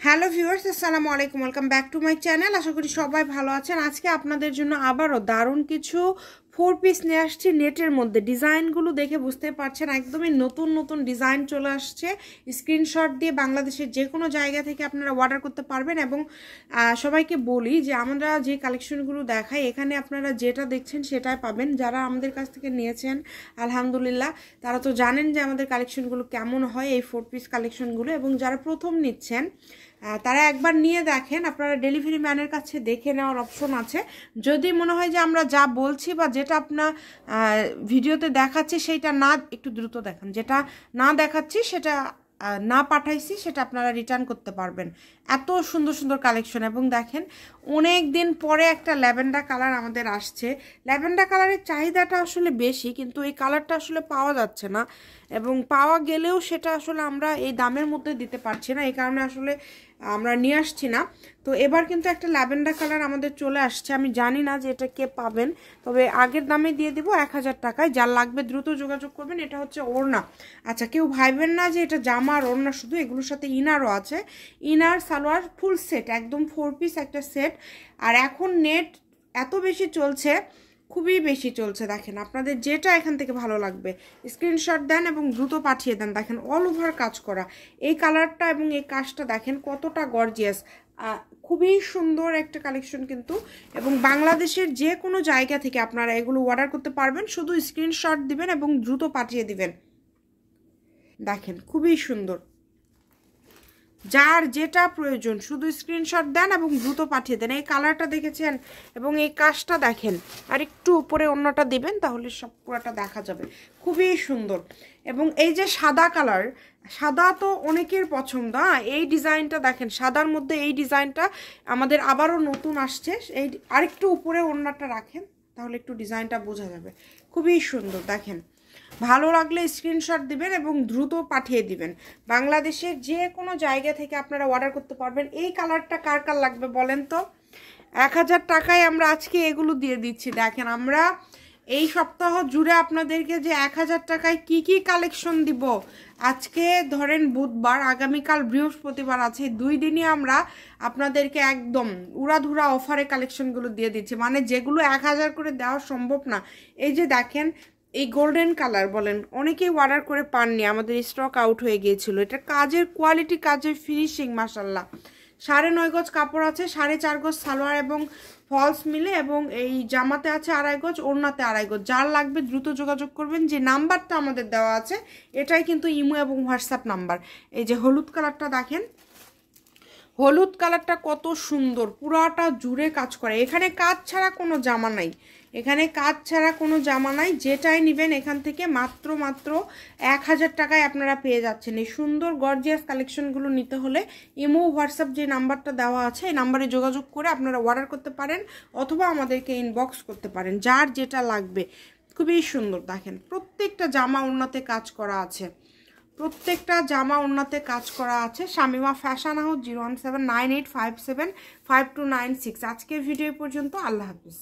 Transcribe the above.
Hello viewers, আসসালামু আলাইকুম। Welcome back to my channel. আশা করি সবাই ভালো আছেন। আজকে আপনাদের জন্য আবারও দারুণ কিছু 4 পিস নিয়ে আসছি নেটের মধ্যে। ডিজাইনগুলো দেখে বুঝতে পারছেন একদমই নতুন নতুন ডিজাইন চলে আসছে। স্ক্রিনশট দিয়ে বাংলাদেশের যে কোনো জায়গা থেকে আপনারা অর্ডার করতে পারবেন। এবং সবাইকে বলি যে আমরা যে কালেকশনগুলো দেখাই এখানে আপনারা যেটা দেখছেন সেটাই পাবেন। যারা আমাদের কাছ থেকে নিয়েছেন আলহামদুলিল্লাহ, তারা তো জানেন যে আমাদের কালেকশনগুলো কেমন হয়, এই 4 পিস কালেকশনগুলো। এবং যারা প্রথম নিচ্ছেন তারা একবার নিয়ে দেখেন। আপনারা ডেলিভারি ম্যানের কাছে দেখে নেওয়ার অপশন আছে। যদি মনে হয় যে আমরা যা বলছি বা যেটা আপনার ভিডিওতে দেখাচ্ছি সেইটা না, একটু দ্রুত দেখান, যেটা না দেখাচ্ছি সেটা না পাঠাইছি সেটা আপনারা রিটার্ন করতে পারবেন। এত সুন্দর সুন্দর কালেকশন। এবং দেখেন অনেক দিন পরে একটা ল্যাভেন্ডার কালার আমাদের আসছে। ল্যাভেন্ডার কালারের চাহিদাটা আসলে বেশি, কিন্তু এই কালারটা আসলে পাওয়া যাচ্ছে না, এবং পাওয়া গেলেও সেটা আসলে আমরা এই দামের মধ্যে দিতে পারছি না। এই কারণে আসলে আমরা নিয়ে আসছি না। তো এবার কিন্তু একটা ল্যাভেন্ডার কালার আমাদের চলে আসছে। আমি জানি না যে এটা কে পাবেন, তবে আগের দামে দিয়ে দিব 1000 টাকায়। যার লাগবে দ্রুত যোগাযোগ করবেন। এটা হচ্ছে ওড়না। আচ্ছা, কেউ ভাইবেন না যে এটা জামা আর ওড়না শুধু, এগুলোর সাথে ইনারও আছে। ইনার সালোয়ার ফুল সেট, একদম 4 পিস একটা সেট। আর এখন নেট এত বেশি চলছে, খুবই বেশি চলছে। দেখেন আপনাদের যেটা এখান থেকে ভালো লাগবে স্ক্রিনশট দেন এবং দ্রুত পাঠিয়ে দেন। দেখেন অল ওভার কাজ করা এই কালারটা এবং এই কাজটা দেখেন কতটা গর্জিয়াস। খুবই সুন্দর একটা কালেকশন কিন্তু। এবং বাংলাদেশের যে কোনো জায়গা থেকে আপনারা এগুলো অর্ডার করতে পারবেন। শুধু স্ক্রিনশট দিবেন এবং দ্রুত পাঠিয়ে দিবেন। দেখেন খুবই সুন্দর। যার যেটা প্রয়োজন শুধু স্ক্রিনশট দেন এবং দ্রুত পাঠিয়ে দেন। এই কালারটা দেখেছেন এবং এই কাজটা দেখেন, আর একটু উপরে অন্যটা দিবেন তাহলে সব পুরোটা দেখা যাবে। খুবই সুন্দর। এবং এই যে সাদা কালার, সাদা তো অনেকের পছন্দ। এই ডিজাইনটা দেখেন, সাদার মধ্যে এই ডিজাইনটা আমাদের আবারও নতুন আসছে। এই আরেকটু উপরে অন্যটা রাখেন তাহলে একটু ডিজাইনটা বোঝা যাবে। খুবই সুন্দর। দেখেন ভালো লাগলে স্ক্রিনশট দিবেন এবং দ্রুত পাঠিয়ে দিবেন। বাংলাদেশের যে কোনো জায়গা থেকে আপনারা অর্ডার করতে পারবেন। এই কালারটা কার কার লাগবে বলেন তো? 1000 টাকায় আমরা আজকে এগুলো দিয়ে দিচ্ছি। দেখেন আমরা এই সপ্তাহ জুড়ে আপনাদেরকে যে 1000 টাকায় কি কি কালেকশন দিব। আজকে ধরেন বুধবার, আগামীকাল বৃহস্পতিবার আছে, 2 দিনই আমরা আপনাদেরকে একদম উড়াধুরা অফারে কালেকশনগুলো দিয়ে দিচ্ছি। মানে যেগুলো 1000 করে দেওয়া সম্ভব না। এই যে দেখেন এই গোল্ডেন কালার বলেন, অনেকেই অর্ডার করে পাননি, আমাদের স্টক আউট হয়ে গিয়েছিল। এটা কাজের কোয়ালিটি, কাজের ফিনিশিং মাশাল্লাহ। 9.5 গজ কাপড় আছে, 4.5 গজ সালোয়ার এবং ফলস মিলে, এবং এই জামাতে আছে 2.5 গজ, ওড়নাতে 2.5 গজ। যার লাগবে দ্রুত যোগাযোগ করবেন। যে নাম্বারটা আমাদের দেওয়া আছে এটাই কিন্তু ইমো এবং হোয়াটসঅ্যাপ নাম্বার। এই যে হলুদ কালারটা দেখেন, হলুদ কালারটা কত সুন্দর, পুরাটা জুড়ে কাজ করে। এখানে কাজ ছাড়া কোনো জামা নাই, এখানে কাজ ছাড়া কোনো জামা নাই। যেটাই নেবেন এখান থেকে মাত্র 1000 টাকায় আপনারা পেয়ে যাচ্ছেন। এই সুন্দর গর্জিয়াস কালেকশনগুলো নিতে হলে ইমো হোয়াটসঅ্যাপ যে নাম্বারটা দেওয়া আছে এই নাম্বারে যোগাযোগ করে আপনারা অর্ডার করতে পারেন, অথবা আমাদেরকে ইনবক্স করতে পারেন। যার যেটা লাগবে। খুবই সুন্দর। দেখেন প্রত্যেকটা জামা ওড়নাতে কাজ করা আছে, প্রত্যেকটা জামা ওড়নাতে কাজ করা আছে। Shamima fashion house 01798575296। আজকের ভিডিও পর্যন্ত। আল্লাহ হাফিজ।